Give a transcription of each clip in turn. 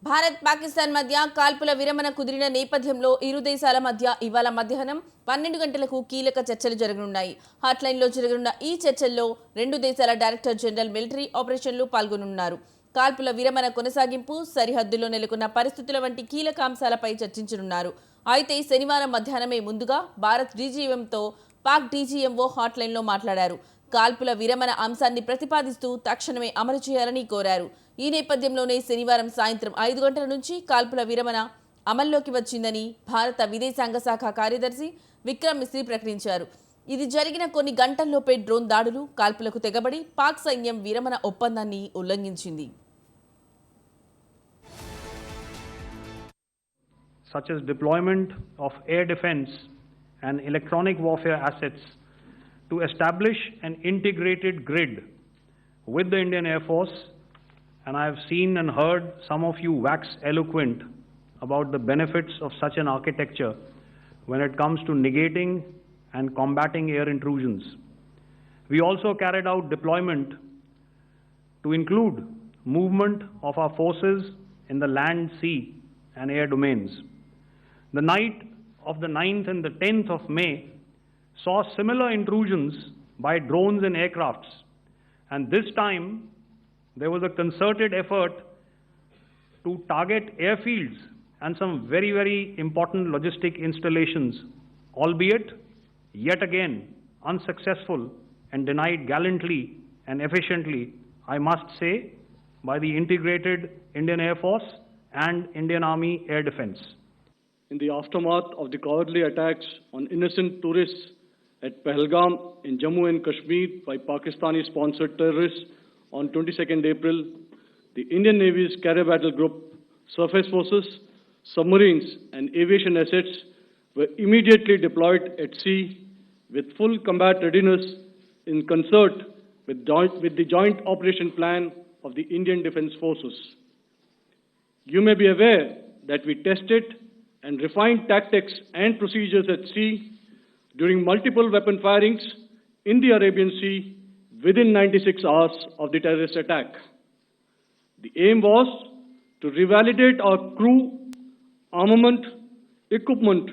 భారత్ పాకిస్తాన్ మధ్య కాల్పుల విరమణ కుదిరిన నేపథ్యంలో ఇరు దేశాల మధ్య ఇవాళ మధ్యాహ్నం 12 గంటలకు కీలక చర్చలు జరగనున్నాయి. హాట్లైన్లో జరగనున్న ఈ చర్చల్లో రెండు దేశాల డైరెక్టర్ జనరల్ మిలిటరీ ఆపరేషన్లు పాల్గొనున్నారు. కాల్పుల విరమణ కొనసాగింపు, సరిహద్దులో నెలకొన్న పరిస్థితుల వంటి కీలక అంశాలపై చర్చించనున్నారు. అయితే శనివారం మధ్యాహ్నమే ముందుగా భారత్ డీజీఎంతో పాక్ డీజీఎంఓ హాట్లైన్లో మాట్లాడారు. కాల్పుల విరమణ అంశాన్ని ప్రతిపాదిస్తూ తక్షణమే అమలు చేయాలని కోరారు. ఈ నేపథ్యంలోనే శనివారం సాయంత్రం 5 గంటల నుంచి కాల్పుల విరమణ అమల్లోకి వచ్చిందని భారత విదేశాంగ శాఖ కార్యదర్శి విక్రమ్ మిస్రీ ప్రకటించారు. ఇది జరిగిన కొన్ని గంటల్లోపే డ్రోన్ దాడులు, కాల్పులకు తెగబడి పాక్ సైన్యం విరమణ ఒప్పందాన్ని ఉల్లంఘించింది. Such as deployment of air defense and electronic warfare assets to establish an integrated grid with the Indian Air Force, and I have seen and heard some of you wax eloquent about the benefits of such an architecture when it comes to negating and combating air intrusions. We also carried out deployment to include movement of our forces in the land, sea and air domains. The night of the 9th and the 10th of May saw similar intrusions by drones and aircrafts, and this time there was a concerted effort to target airfields and some very, very important logistic installations, albeit yet again unsuccessful and denied gallantly and efficiently, I must say, by the integrated Indian Air Force and Indian Army Air Defense. In the aftermath of the cowardly attacks on innocent tourists at Pahalgam in Jammu and Kashmir by Pakistani-sponsored terrorists on 22nd April, the Indian Navy's Carrier Battle Group, surface forces, submarines and aviation assets were immediately deployed at sea with full combat readiness in concert with the joint operation plan of the Indian Defence Forces. You may be aware that we tested and refined tactics and procedures at sea during multiple weapon firings in the Arabian Sea within 96 hours of the terrorist attack. The aim was to revalidate our crew, armament, equipment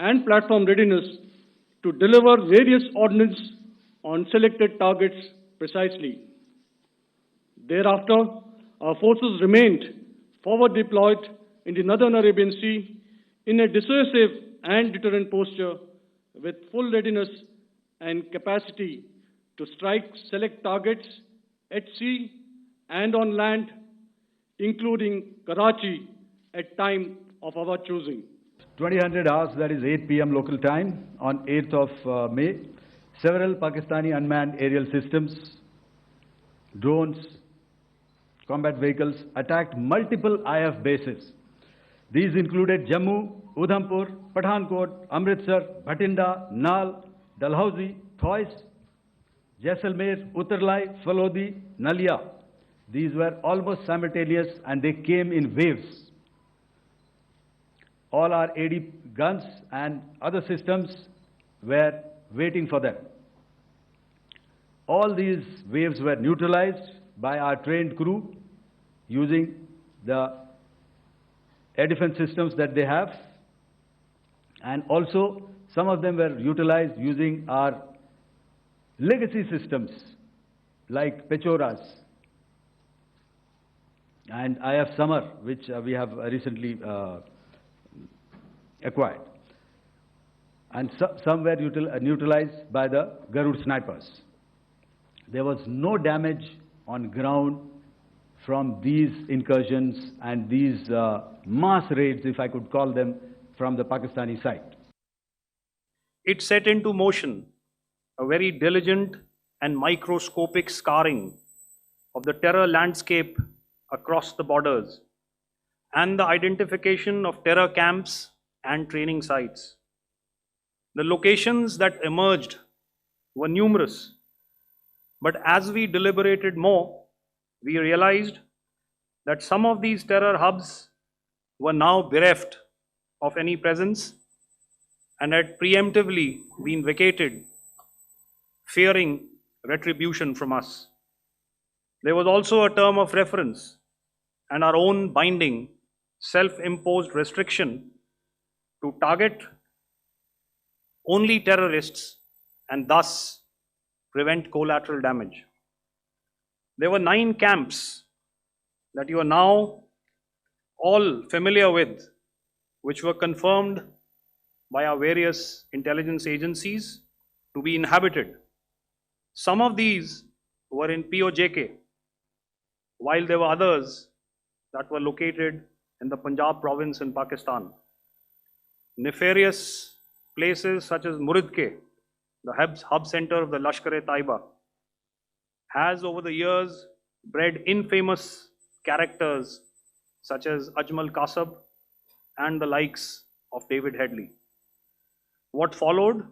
and platform readiness to deliver various ordnance on selected targets precisely. Thereafter, our forces remained forward deployed in the northern Arabian Sea in a dissuasive and deterrent posture with full readiness and capacity to strike select targets at sea and on land, including Karachi at time of our choosing. 2000 hours, that is 8 p.m. local time, on 8th of May, several Pakistani unmanned aerial systems, drones, combat vehicles attacked multiple IF bases. These included Jammu, Udhampur, Pathankot, Amritsar, Bhatinda, Nal, Dalhousie, Thois, Jaisalmer, Uttarlai, Falodi, Nalia. These were almost simultaneous and they came in waves. All our AD guns and other systems were waiting for them. All these waves were neutralized by our trained crew using the air defense systems that they have, and also some of them were utilized using our legacy systems like Pechoras and IF Summer, which we have recently acquired, and some were neutralized by the Garud snipers. There was no damage on ground from these incursions and these mass raids, if I could call them, from the Pakistani side. It set into motion a very diligent and microscopic scarring of the terror landscape across the borders and the identification of terror camps and training sites. The locations that emerged were numerous, but as we deliberated more, we realized that some of these terror hubs were now bereft of any presence and had preemptively been vacated, fearing retribution from us. There was also a term of reference and our own binding self-imposed restriction to target only terrorists and thus prevent collateral damage. There were 9 camps that you are now all familiar with, which were confirmed by our various intelligence agencies to be inhabited. Some of these were in POJK, while there were others that were located in the Punjab province in Pakistan. Nefarious places such as Muridke, the hub center of the Lashkar-e-Taiba, has over the years bred infamous characters such as Ajmal Kasab and the likes of David Headley. What followed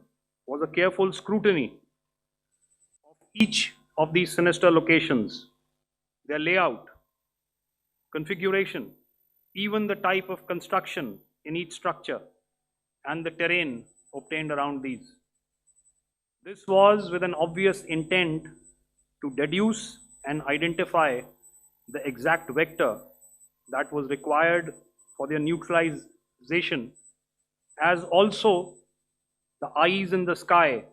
was a careful scrutiny of each of these sinister locations, their layout, configuration, even the type of construction in each structure, and the terrain obtained around these. This was with an obvious intent to deduce and identify the exact vector that was required for their neutralization, as also the eyes in the sky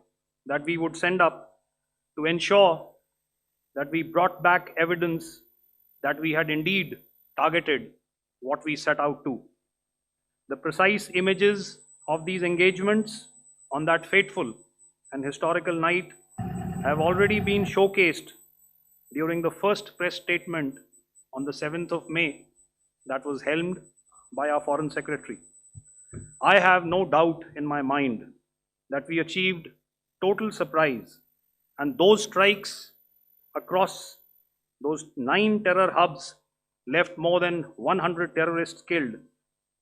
that we would send up to ensure that we brought back evidence that we had indeed targeted what we set out to. The precise images of these engagements on that fateful and historical night have already been showcased during the first press statement on the 7th of May that was helmed by our Foreign Secretary. I have no doubt in my mind that we achieved total surprise, and those strikes across those 9 terror hubs left more than 100 terrorists killed,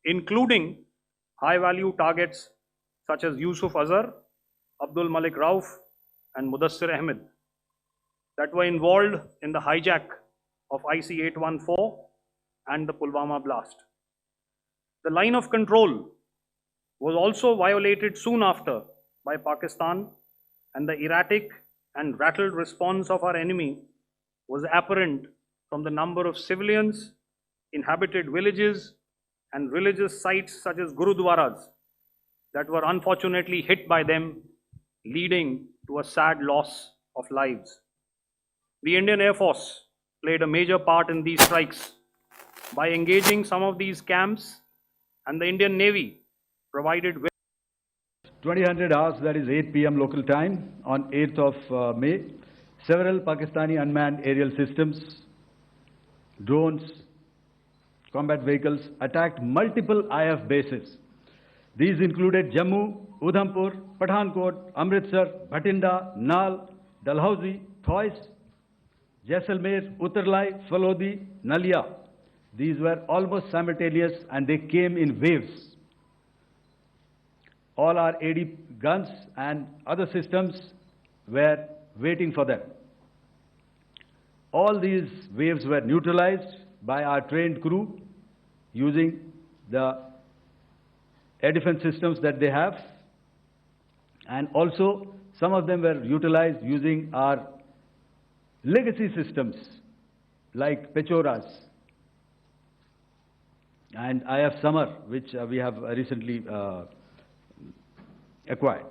including high-value targets such as Yusuf Azhar, Abdul Malik Rauf, and Mudassir Ahmed, that were involved in the hijack of IC-814 and the Pulwama blast. The line of control was also violated soon after by Pakistan, and the erratic and rattled response of our enemy was apparent from the number of civilians, inhabited villages, and religious sites such as Gurudwaras that were unfortunately hit by them, leading to a sad loss of lives. The Indian Air Force played a major part in these strikes by engaging some of these camps, and the Indian Navy provided 2000 hours, that is 8 p.m. local time, on 8th of May, several Pakistani unmanned aerial systems, drones, combat vehicles attacked multiple IF bases. These included Jammu, Udhampur, Pathankot, Amritsar, Bhatinda, Nal, Dalhousie, Thois, Jaisalmer, Uttarlai, Falodi, Nalia. These were almost simultaneous and they came in waves. All our AD guns and other systems were waiting for them. All these waves were neutralized by our trained crew using the air defense systems that they have, and also some of them were utilized using our legacy systems like Pechoras and IF Summer, which we have recently acquired.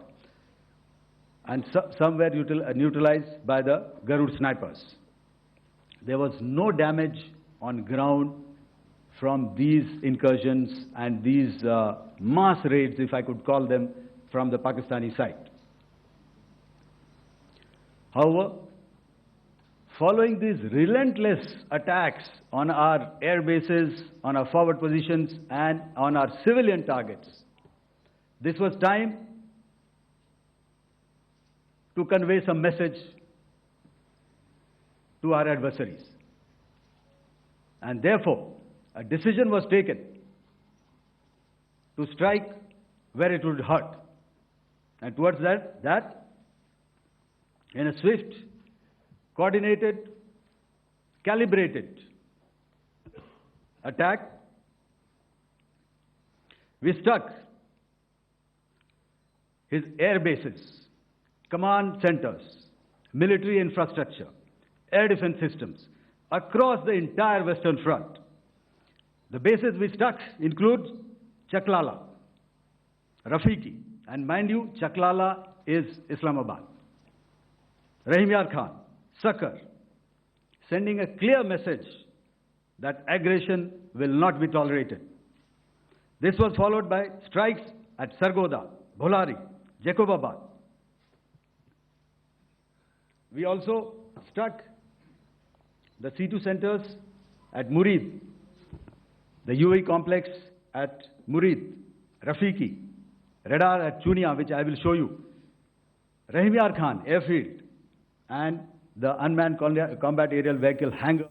And some were neutralized by the Garud snipers. There was no damage on ground from these incursions and these mass raids, if I could call them, from the Pakistani side. However, following these relentless attacks on our air bases, on our forward positions, and on our civilian targets, this was time to convey some message to our adversaries. And therefore, a decision was taken to strike where it would hurt. And towards that, in a swift, coordinated, calibrated attack, we struck his air bases, command centers, military infrastructure, air defense systems across the entire Western Front. The bases we struck include Chaklala, Rafiki, and mind you, Chaklala is Islamabad. Rahim Yar Khan, Sakar, sending a clear message that aggression will not be tolerated. This was followed by strikes at Sargoda, Bholari, Jacobabad. We also struck the C2 centers at Murid, the UAE complex at Murid, Rafiki, radar at Chunia, which I will show you, Rahim Yar Khan airfield, and the unmanned combat aerial vehicle hangar.